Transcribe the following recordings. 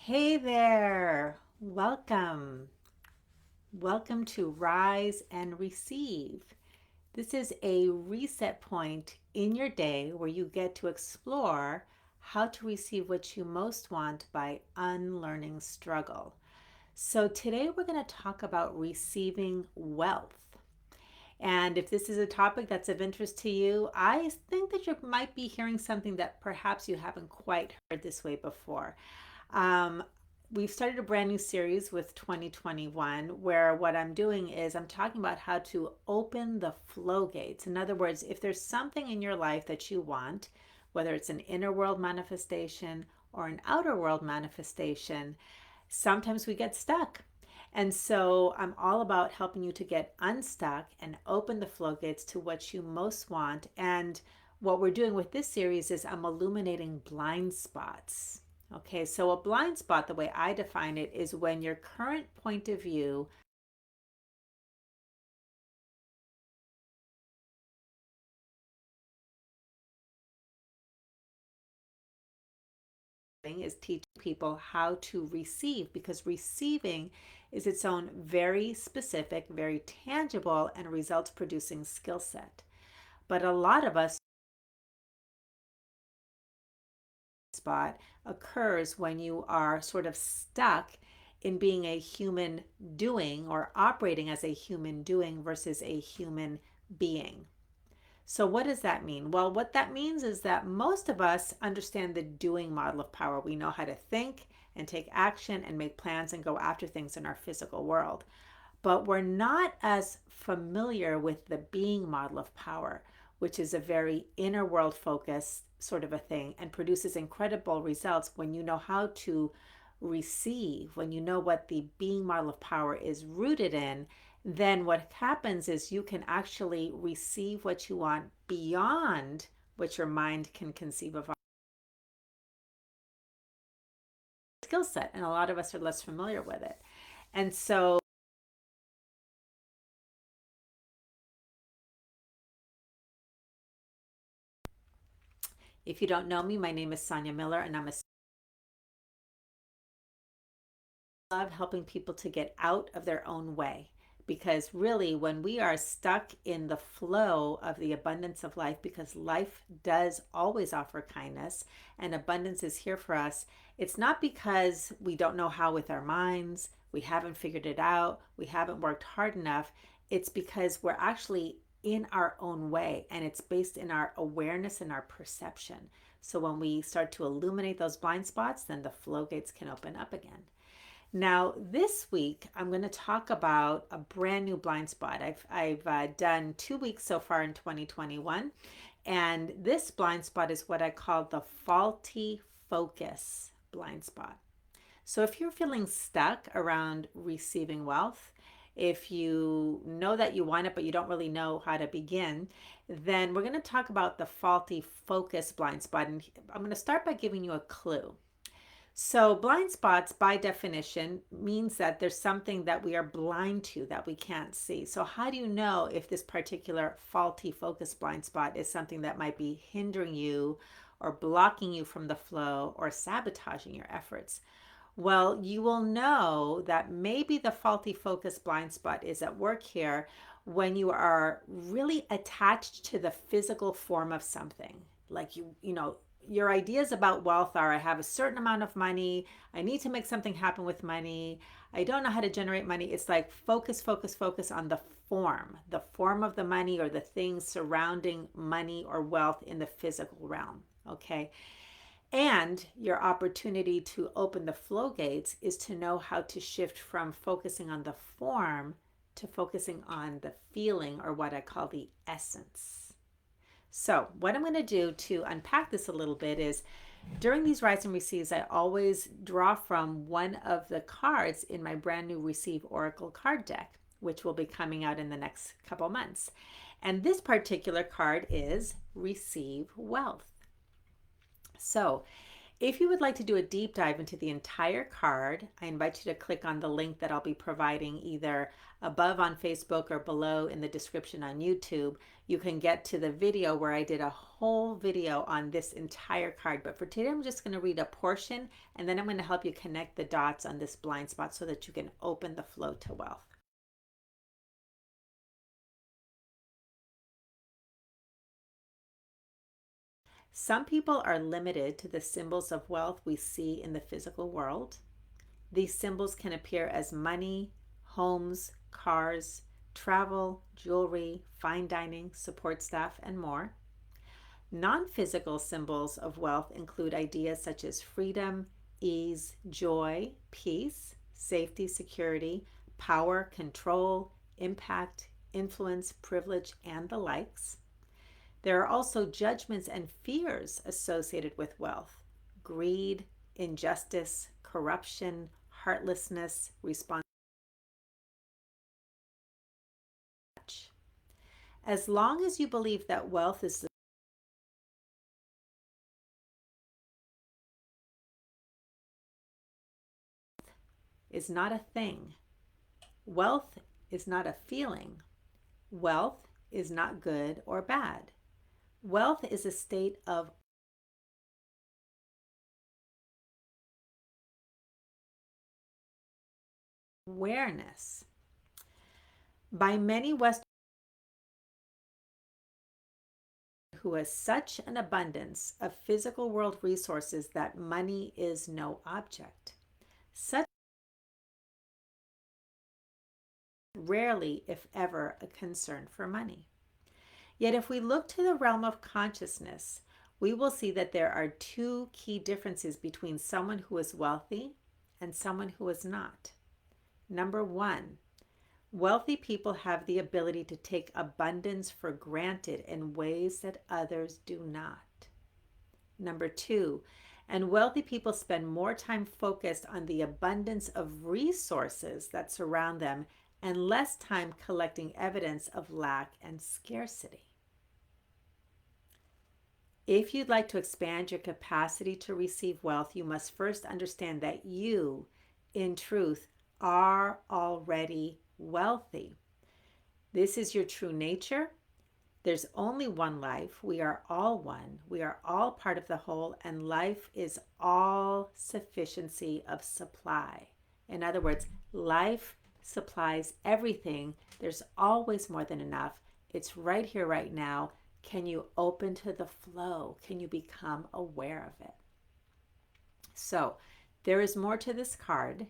Hey there, welcome. Welcome to Rise and Receive. This is a reset point in your day where you get to explore how to receive what you most want by unlearning struggle. So, today we're going to talk about receiving wealth. And if this is a topic that's of interest to you, I think that you might be hearing something that perhaps you haven't quite heard this way before. Um, we've started a brand new series with 2021 where what I'm doing is I'm talking about how to open the flow gates. In other words, if there's something in your life that you want, whether it's an inner world manifestation or an outer world manifestation, sometimes we get stuck. And so I'm all about helping you to get unstuck and open the flow gates to what you most want. And what we're doing with this series is I'm illuminating blind spots. Okay, so a blind spot, the way I define it, is when your current point of view is teaching people how to receive, because receiving is its own very specific, very tangible, and results producing skill set. But a lot of us spot occurs when you are sort of stuck in being a human doing or operating as a human doing versus a human being. So, what does that mean? Well, what that means is that most of us understand the doing model of power. We know how to think and take action and make plans and go after things in our physical world. But we're not as familiar with the being model of power, which is a very inner world focused sort of a thing and produces incredible results when you know how to receive, when you know what the being model of power is rooted in. Then what happens is you can actually receive what you want beyond what your mind can conceive of skill set. And a lot of us are less familiar with it. And so if you don't know me, my name is Sonia Miller, and I'm a love helping people to get out of their own way, because really when we are stuck in the flow of the abundance of life, because life does always offer kindness and abundance is here for us, it's not because we don't know how with our minds, we haven't figured it out, we haven't worked hard enough. It's because we're actually in our own way, and it's based in our awareness and our perception. So when we start to illuminate those blind spots, then the flow gates can open up again. Now, this week, I'm going to talk about a brand new blind spot. I've done 2 weeks so far in 2021, and this blind spot is what I call the faulty focus blind spot. So, if you're feeling stuck around receiving wealth, if you know that you want it, but you don't really know how to begin, then we're going to talk about the faulty focus blind spot. And I'm going to start by giving you a clue. So, blind spots, by definition, means that there's something that we are blind to that we can't see. So, how do you know if this particular faulty focus blind spot is something that might be hindering you or blocking you from the flow or sabotaging your efforts? Well, you will know that maybe the faulty focus blind spot is at work here when you are really attached to the physical form of something. Like your ideas about wealth are: I have a certain amount of money, I need to make something happen with money, I don't know how to generate money. It's like focus, focus, focus on the form of the money or the things surrounding money or wealth in the physical realm. Okay. And your opportunity to open the flow gates is to know how to shift from focusing on the form to focusing on the feeling, or what I call the essence. So, what I'm going to do to unpack this a little bit is during these Rise and Receives, I always draw from one of the cards in my brand new Receive Oracle card deck, which will be coming out in the next couple months. And this particular card is Receive Wealth. So, If you would like to do a deep dive into the entire card, I invite you to click on the link that I'll be providing either above on Facebook or below in the description on YouTube. You can get to the video where I did a whole video on this entire card. But for today, I'm just going to read a portion, and then I'm going to help you connect the dots on this blind spot so that you can open the flow to wealth. Some people are limited to the symbols of wealth we see in the physical world. These symbols can appear as money, homes, cars, travel, jewelry, fine dining, support staff, and more. Non-physical symbols of wealth include ideas such as freedom, ease, joy, peace, safety, security, power, control, impact, influence, privilege, and the likes. There are also judgments and fears associated with wealth: greed, injustice, corruption, heartlessness, responsibility. As long as you believe that wealth is not a thing, wealth is not a feeling, wealth is not good or bad. Wealth is a state of awareness. By many Western who has such an abundance of physical world resources that money is no object. Such rarely, if ever, a concern for money. Yet if we look to the realm of consciousness, we will see that there are two key differences between someone who is wealthy and someone who is not. Number one, wealthy people have the ability to take abundance for granted in ways that others do not. Number two, and wealthy people spend more time focused on the abundance of resources that surround them and less time collecting evidence of lack and scarcity. If you'd like to expand your capacity to receive wealth, you must first understand that you, in truth, are already wealthy. This is your true nature. There's only one life. We are all one. We are all part of the whole, and life is all sufficiency of supply. In other words, life supplies everything. There's always more than enough. It's right here, right now. Can you open to the flow? Can you become aware of it? So there is more to this card.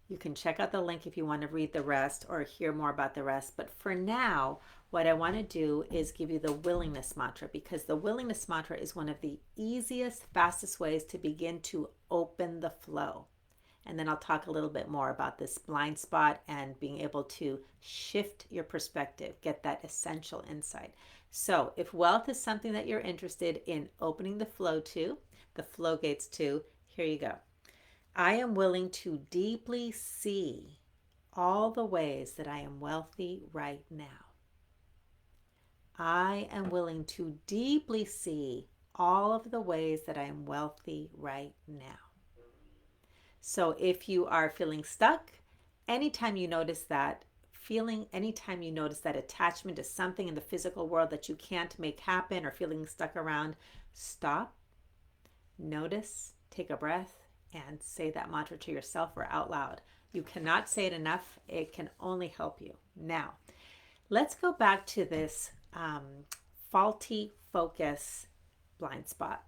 You can check out the link if you want to read the rest or hear more about the rest. But for now, what I want to do is give you the willingness mantra, because the willingness mantra is one of the easiest, fastest ways to begin to open the flow. And then I'll talk a little bit more about this blind spot and being able to shift your perspective, get that essential insight. So if wealth is something that you're interested in opening the flow to, the flow gates to, here you go. I am willing to deeply see all the ways that I am wealthy right now. I am willing to deeply see all of the ways that I am wealthy right now. So if you are feeling stuck, anytime you notice that feeling, anytime you notice that attachment to something in the physical world that you can't make happen or feeling stuck around, stop, notice, take a breath, and say that mantra to yourself or out loud. You cannot say it enough. It can only help you. Now, let's go back to this faulty focus blind spot.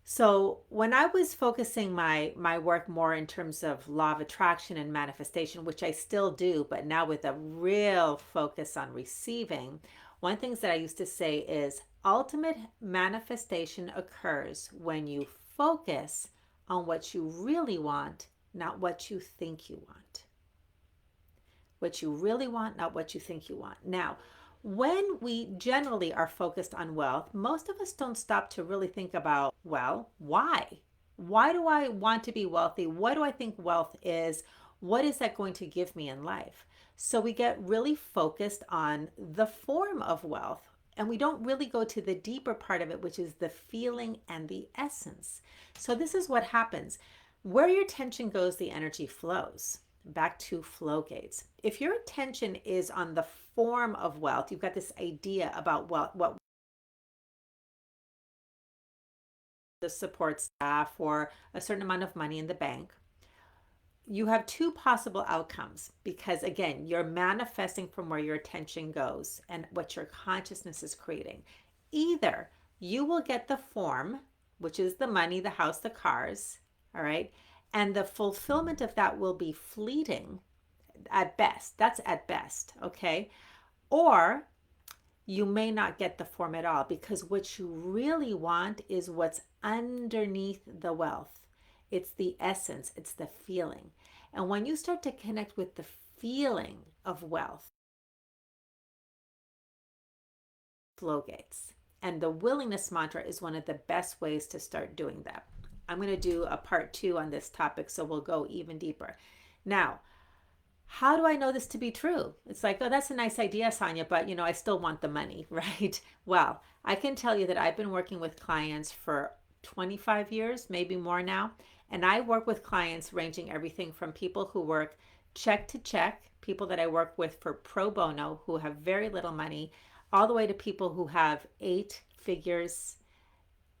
So when I was focusing my work more in terms of law of attraction and manifestation, which I still do, but now with a real focus on receiving, one of the things that I used to say is ultimate manifestation occurs when you focus on what you really want, not what you think you want. What you really want, not what you think you want. Now, when we generally are focused on wealth, most of us don't stop to really think about, well, why? Why do I want to be wealthy? What do I think wealth is? What is that going to give me in life? So we get really focused on the form of wealth. And we don't really go to the deeper part of it, which is the feeling and the essence. So this is what happens. Where your attention goes, the energy flows. Back to flow gates. If your attention is on the form of wealth, you've got this idea about what the support staff or a certain amount of money in the bank, you have two possible outcomes because, again, you're manifesting from where your attention goes and what your consciousness is creating. Either you will get the form, which is the money, the house, the cars, all right, and the fulfillment of that will be fleeting at best. That's at best, okay? Or you may not get the form at all because what you really want is what's underneath the wealth. It's the essence, it's the feeling. And when you start to connect with the feeling of wealth, flow gates. And the willingness mantra is one of the best ways to start doing that. I'm going to do a part 2 on this topic, so we'll go even deeper. Now, how do I know this to be true? It's like, oh, that's a nice idea, Sonia, but I still want the money, right? Well, I can tell you that I've been working with clients for 25 years, maybe more now. And I work with clients ranging everything from people who work check to check, people that I work with for pro bono who have very little money, all the way to people who have 8 figures,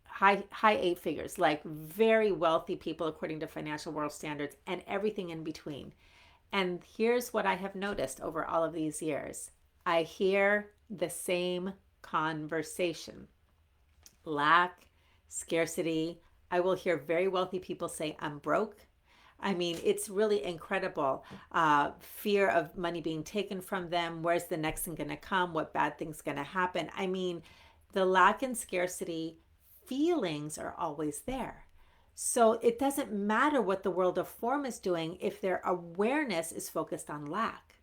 high 8 figures, like very wealthy people according to financial world standards, and everything in between. And here's what I have noticed over all of these years. I hear the same conversation: lack, scarcity. I will hear very wealthy people say, I'm broke. I mean, it's really incredible. Fear of money being taken from them. Where's the next thing going to come? What bad thing's going to happen? I mean, the lack and scarcity feelings are always there. So it doesn't matter what the world of form is doing if their awareness is focused on lack.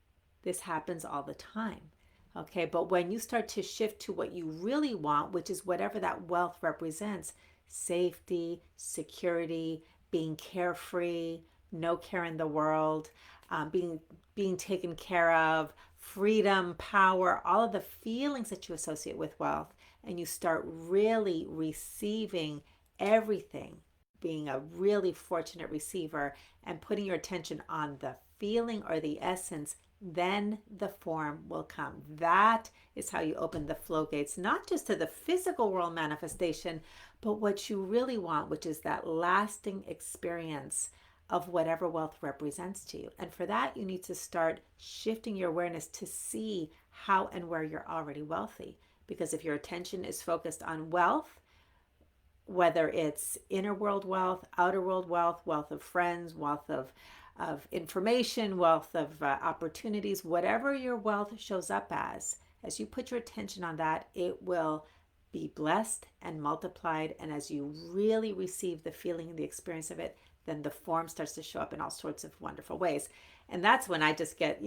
This happens all the time. Okay, but when you start to shift to what you really want, which is whatever that wealth represents, safety, security, being carefree, no care in the world, being taken care of, freedom, power, all of the feelings that you associate with wealth, and you start really receiving everything, being a really fortunate receiver and putting your attention on the feeling or the essence, then the form will come. That is how you open the flow gates, not just to the physical world manifestation, but what you really want, which is that lasting experience of whatever wealth represents to you. And for that, you need to start shifting your awareness to see how and where you're already wealthy. Because if your attention is focused on wealth, whether it's inner world wealth, outer world wealth, wealth of friends, wealth of information, wealth of opportunities, whatever your wealth shows up as you put your attention on that, it will be blessed and multiplied. And as you really receive the feeling and the experience of it, then the form starts to show up in all sorts of wonderful ways. And that's when I just get,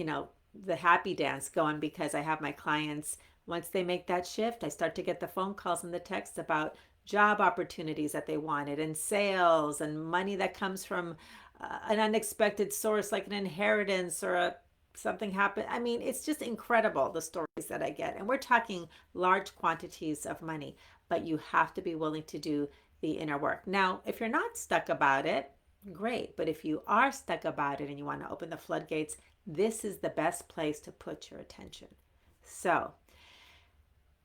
the happy dance going, because I have my clients, once they make that shift, I start to get the phone calls and the texts about job opportunities that they wanted, and sales, and money that comes from an unexpected source like an inheritance or something happened. I mean, it's just incredible, the stories that I get. And we're talking large quantities of money, but you have to be willing to do the inner work. Now, if you're not stuck about it, great. But if you are stuck about it and you want to open the floodgates, this is the best place to put your attention. So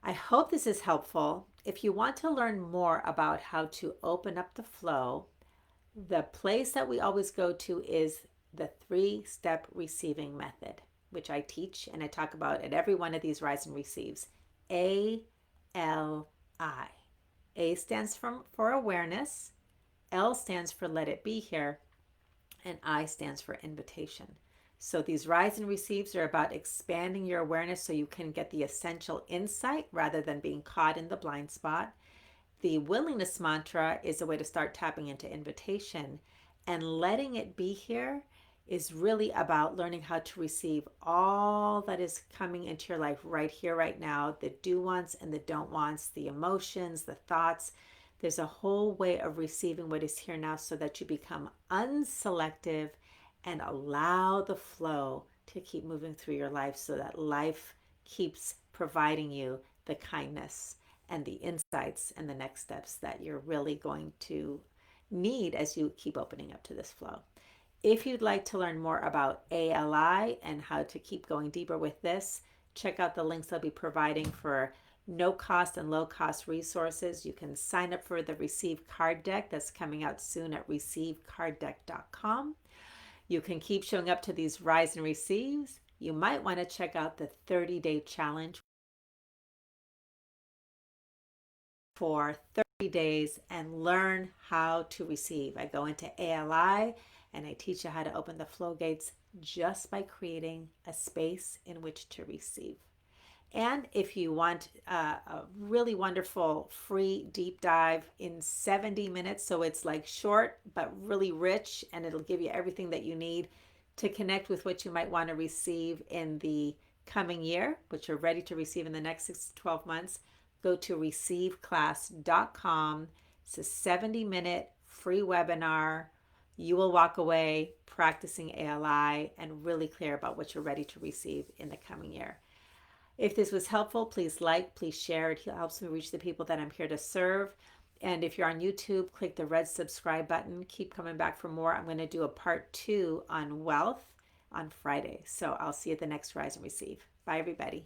I hope this is helpful. If you want to learn more about how to open up the flow, the place that we always go to is the 3-step receiving method, which I teach and I talk about at every one of these Rise and Receives. ALI. A stands for awareness, L stands for let it be here, and I stands for invitation. So these Rise and Receives are about expanding your awareness so you can get the essential insight rather than being caught in the blind spot. The willingness mantra is a way to start tapping into invitation, and letting it be here is really about learning how to receive all that is coming into your life right here, right now, the do wants and the don't wants, the emotions, the thoughts. There's a whole way of receiving what is here now so that you become unselective and allow the flow to keep moving through your life so that life keeps providing you the kindness and the insights and the next steps that you're really going to need as you keep opening up to this flow. If you'd like to learn more about ALI and how to keep going deeper with this, check out the links I'll be providing for no cost and low cost resources. You can sign up for the Receive Card Deck that's coming out soon at receivecarddeck.com. You can keep showing up to these Rise and Receives. You might want to check out the 30-day challenge for 30 days and learn how to receive. I go into ALI and I teach you how to open the flow gates just by creating a space in which to receive. And if you want a really wonderful free deep dive in 70 minutes, so it's like short but really rich, and it'll give you everything that you need to connect with what you might want to receive in the coming year, which you're ready to receive in the next 6 to 12 months, go to receiveclass.com. It's a 70-minute free webinar. You will walk away practicing ALI and really clear about what you're ready to receive in the coming year. If this was helpful, please like, please share. It helps me reach the people that I'm here to serve. And if you're on YouTube, click the red subscribe button. Keep coming back for more. I'm going to do a part 2 on wealth on Friday. So I'll see you at the next Rise and Receive. Bye, everybody.